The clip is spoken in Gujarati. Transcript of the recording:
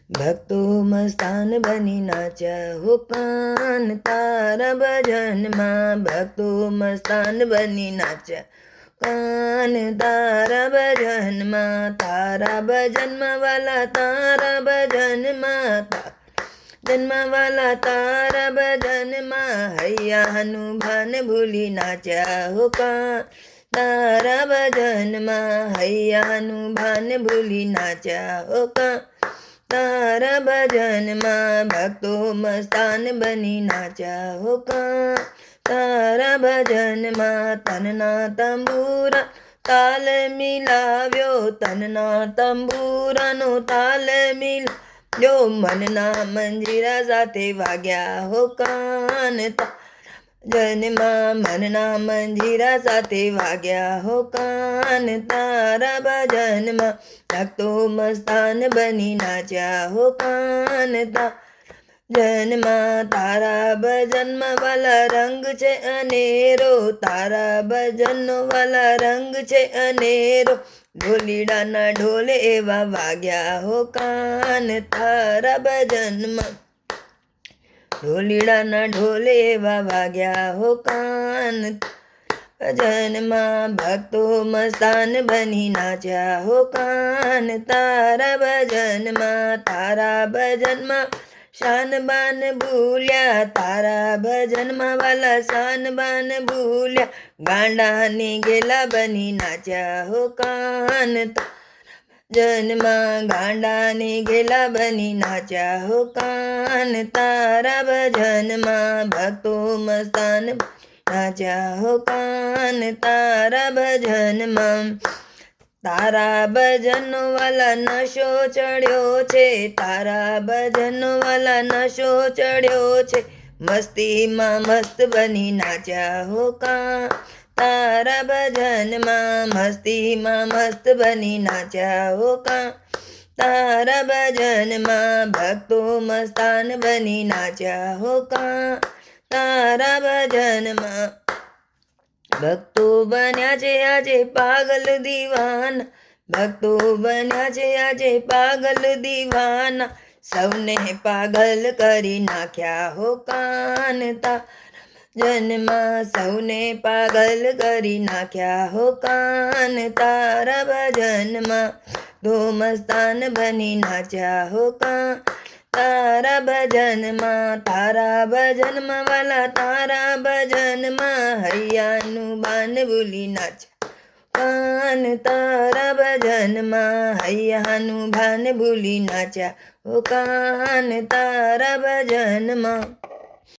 ભક્તો મસ્તાન બની નાચ્યા હો કાન તારા ભજનમાં. ભક્તો મસ્તાન બની નાચ્યા કાન તારા ભજનમાં. તારા ભજનમાં વાલા તારા ભજનમાં. જન્મવાલા તારા ભજનમાં. હૈયાનું ભાન ભૂલી નાચ્યા હો કાન તારા ભજનમાં. હૈયાનું ભાન ભૂલી નાચ્યા હો કાન તારા ભજનમાં. ભક્તો મસ્તાન બની નાચ્યા હો કાન તારા ભજનમાં. તનના તંબુરા તાલ મિલાવ્યો. તનના તંબુરાનો તાલ મિલાવ્યો. મનના મંજીરા સાથે વાગ્યા હો કાન જનમાં. મનના મંજીરા સાથે વાગ્યા હો કાન તારા ભજનમાં. ભક્તો મસ્તાન બની નાચ્યા હો કાન જનમાં. તારા ભજનમાં વાલા રંગ છે અનેરો. તારા ભજનનો વાલા રંગ છે અનેરો. ઢોલીડાના ઢોલે એવા વાગ્યા હો કાન તારા ભજનમાં. ઢોલીડાના ઢોલે એવા વાગ્યા હો કાન ભજનમાં. ભક્તો મસ્તાન બની નાચ્યા હો કાન તારા ભજનમાં. તારા ભજનમાં શાન બાન ભૂલ્યા. તારા ભજનમાં વાલા શાન બાન ભૂલ્યા. ગાંડાની ગેલા બની નાચ્યા હો કાન જનમાં. ગાંડાની ગેલા બની નાચ્યા હો કાન તારા ભજનમાં. ભક્તો મસ્તાન નાચ્યા હો કાન તારા ભજનમાં. તારા ભજનો વાલા નશો ચડ્યો છે. તારા ભજનો વાલા નશો ચડ્યો છે. મસ્તીમાં મસ્ત બની નાચ્યા હો કાન તારા ભજનમાં. મસ્તીમાં મસ્ત બની નાચ્યા હો કાન તારા ભજનમાં. ભક્તો મસ્તાન બની નાચ્યા હો કાન તારા ભજનમાં. ભક્તો બન્યા છે આજે પાગલ દીવાના. ભક્તો બન્યા છે આજે પાગલ દીવાના. સૌને પાગલ કરી નાખ્યા હો કાન તારા જનમાં. સૌને પાગલ કરી નાખ્યા હો કાન તારા ભજનમાં. તો મસ્તાન બની નાચ્યા હો કાન તારા ભજનમાં. તારા ભજનમાં વાલા તારા ભજનમાં. હૈયાનું બાન ભૂલી નાચ્યા કાન તારા ભજનમાં. હૈયાનું ભાન ભૂલી નાચ્યા હો કાન તારા ભજનમાં.